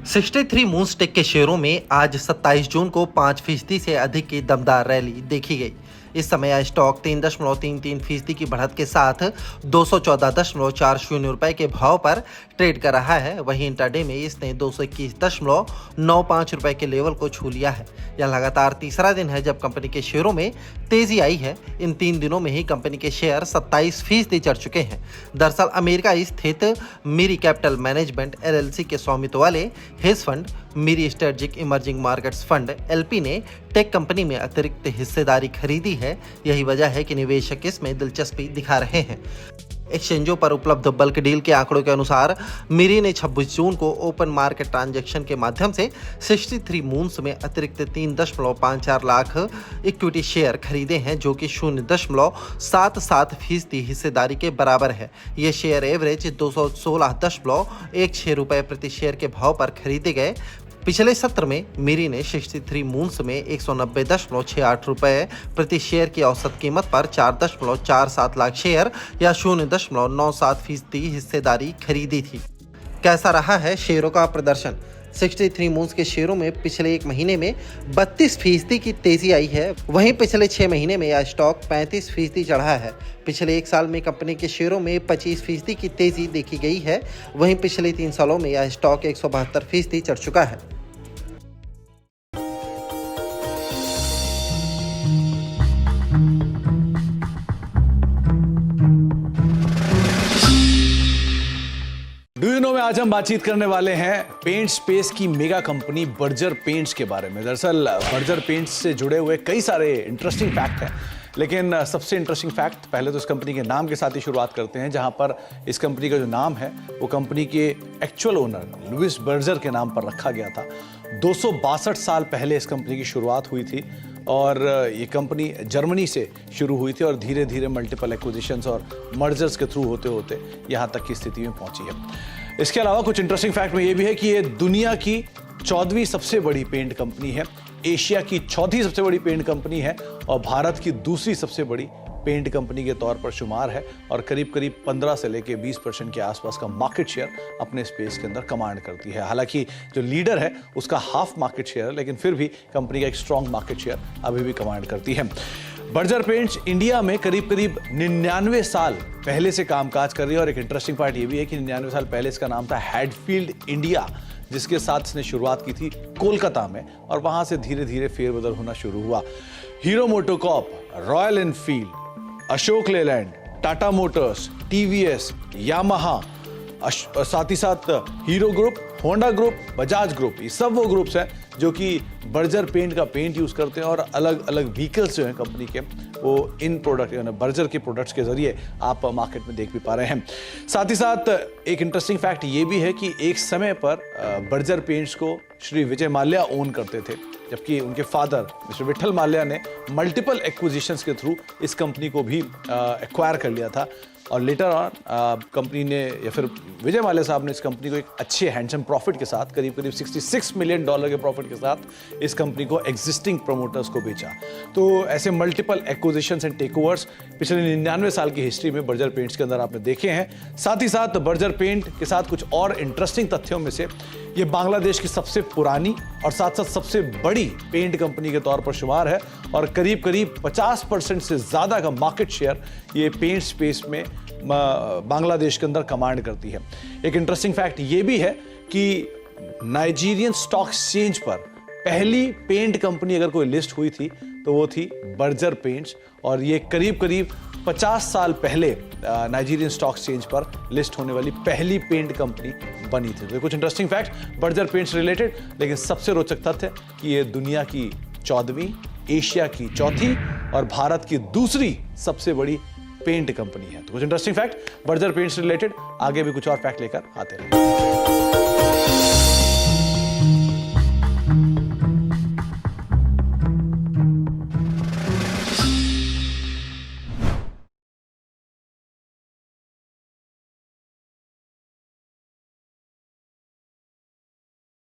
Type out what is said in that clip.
63 मूनस्टिक के शेयरों में आज 27 जून को 5% से अधिक की दमदार रैली देखी गई। इस समय यह स्टॉक 3.33% की बढ़त के साथ 214.40 रुपए के भाव पर ट्रेड कर रहा है। वहीं इंट्राडे में इसने 221.95 रुपए के लेवल को छू लिया है। यह लगातार तीसरा दिन है जब कंपनी के शेयरों में तेजी आई है। इन 3 दिनों में ही कंपनी के शेयर 27% चढ़ चुके हैं। दरअसल अमेरिका स्थित मीरी कैपिटल मैनेजमेंट LLC के स्वामित्व वाले hedge fund Mirae strategic emerging markets fund LP ने टेक कंपनी में अतिरिक्त हिस्सेदारी खरीदी है। यही वजह है कि निवेशक इसमें दिलचस्पी दिखा रहे हैं। एक्सचेंजों पर उपलब्ध बल्क डील के आंकड़ों के अनुसार मीरी ने 26 जून को ओपन मार्केट ट्रांजैक्शन के माध्यम से 63 मून्स में अतिरिक्त 3.54 लाख इक्विटी शेयर खरीदे हैं, जो कि 0.77% हिस्सेदारी के बराबर है। ये शेयर एवरेज 216.16 रुपए प्रति शेयर के भाव पर खरीदे गए। पिछले सत्र में मीरी ने 63 मून्स में 190.68 रुपए प्रति शेयर की औसत कीमत पर 4.47 लाख शेयर या 0.97% हिस्सेदारी खरीदी थी। कैसा रहा है शेयरों का प्रदर्शन? 63 मून्स के शेयरों में पिछले एक महीने में 32% की तेजी आई है। वहीं पिछले 6 महीने में यह स्टॉक 35% चढ़ा है। पिछले एक साल में कंपनी के शेयरों में 25% की तेजी देखी गई है। वहीं पिछले 3 सालों में यह स्टॉक 172% चढ़ चुका है। डू यू नो में आज हम बातचीत करने वाले हैं पेंट स्पेस की मेगा कंपनी बर्जर पेंट्स के बारे में। दरअसल बर्जर पेंट्स से जुड़े हुए कई सारे इंटरेस्टिंग फैक्ट हैं, लेकिन सबसे इंटरेस्टिंग फैक्ट पहले तो इस कंपनी के नाम के साथ ही शुरुआत करते हैं, जहां पर इस कंपनी का जो नाम है वो कंपनी के एक्चुअल ओनर लुइस बर्जर के नाम पर रखा गया था। 262 साल पहले इस कंपनी की शुरुआत हुई थी और ये कंपनी जर्मनी से शुरू हुई थी और धीरे धीरे मल्टीपल एक्विजिशंस और मर्जर्स के थ्रू होते होते यहाँ तक की स्थिति में पहुंची है। इसके अलावा कुछ इंटरेस्टिंग फैक्ट में ये भी है कि ये दुनिया की 14वीं सबसे बड़ी पेंट कंपनी है, एशिया की 4थी सबसे बड़ी पेंट कंपनी है और भारत की दूसरी सबसे बड़ी पेंट कंपनी के तौर पर शुमार है और करीब करीब 15 से लेकर 20% के आसपास का मार्केट शेयर अपने स्पेस के अंदर कमांड करती है। हालांकि जो लीडर है उसका हाफ मार्केट शेयर है, लेकिन फिर भी कंपनी का एक स्ट्रॉन्ग मार्केट शेयर अभी भी कमांड करती है। बर्जर पेंट्स इंडिया में करीब करीब 99 साल पहले से कामकाज कर रही है और एक इंटरेस्टिंग पार्ट ये भी है कि 99 साल पहले इसका नाम था हैडफील्ड इंडिया, जिसके साथ इसने शुरुआत की थी कोलकाता में और वहां से धीरे धीरे फेरबदल होना शुरू हुआ। Hero MotoCorp, royal Enfield, Ashok Leyland, Tata Motors, TVS, Yamaha, साथ ही साथ hero group, Honda group, Bajaj group, ये सब वो ग्रुप्स हैं जो कि बर्जर पेंट का पेंट यूज करते हैं और अलग अलग व्हीकल्स जो हैं कंपनी के वो इन प्रोडक्ट यानी बर्जर के प्रोडक्ट्स के जरिए आप मार्केट में देख भी पा रहे हैं। साथ ही साथ एक इंटरेस्टिंग फैक्ट ये भी है कि एक समय पर बर्जर पेंट्स को श्री विजय माल्या ओन करते थे, जबकि उनके फादर मिस्टर विठल माल्या ने मल्टीपल एक्विजिशंस के थ्रू इस कंपनी को भी एक्वायर कर लिया था और लेटर ऑन कंपनी ने या फिर विजय माल्या साहब ने इस कंपनी को एक अच्छे हैंडसम प्रॉफिट के साथ करीब करीब $66 मिलियन के प्रॉफिट के साथ इस कंपनी को एग्जिस्टिंग प्रमोटर्स को बेचा। तो ऐसे मल्टीपल एक्विजिशंस एंड टेकओवर्स पिछले 99 साल की हिस्ट्री में बर्जर पेंट्स के अंदर आपने देखे हैं। साथ ही साथ बर्जर पेंट के साथ कुछ और इंटरेस्टिंग तथ्यों में से ये बांग्लादेश की सबसे पुरानी और साथ साथ सबसे बड़ी पेंट कंपनी के तौर पर शुमार है और करीब करीब 50% से ज्यादा का मार्केट शेयर ये पेंट स्पेस में बांग्लादेश के अंदर कमांड करती है। एक इंटरेस्टिंग फैक्ट ये भी है कि नाइजीरियन स्टॉक एक्सचेंज पर पहली पेंट कंपनी अगर कोई लिस्ट हुई थी तो वो थी बर्जर पेंट्स और ये करीब करीब 50 साल पहले नाइजीरियन स्टॉक एक्सचेंज पर लिस्ट होने वाली पहली पेंट कंपनी बनी थी। तो कुछ interesting fact Berger paints related, लेकिन सबसे रोचक तथ्य कि ये दुनिया की 14वीं, एशिया की 4थी और भारत की दूसरी सबसे बड़ी पेंट कंपनी है। तो कुछ interesting fact Berger paints related, आगे भी कुछ और फैक्ट लेकर आते रहेंगे।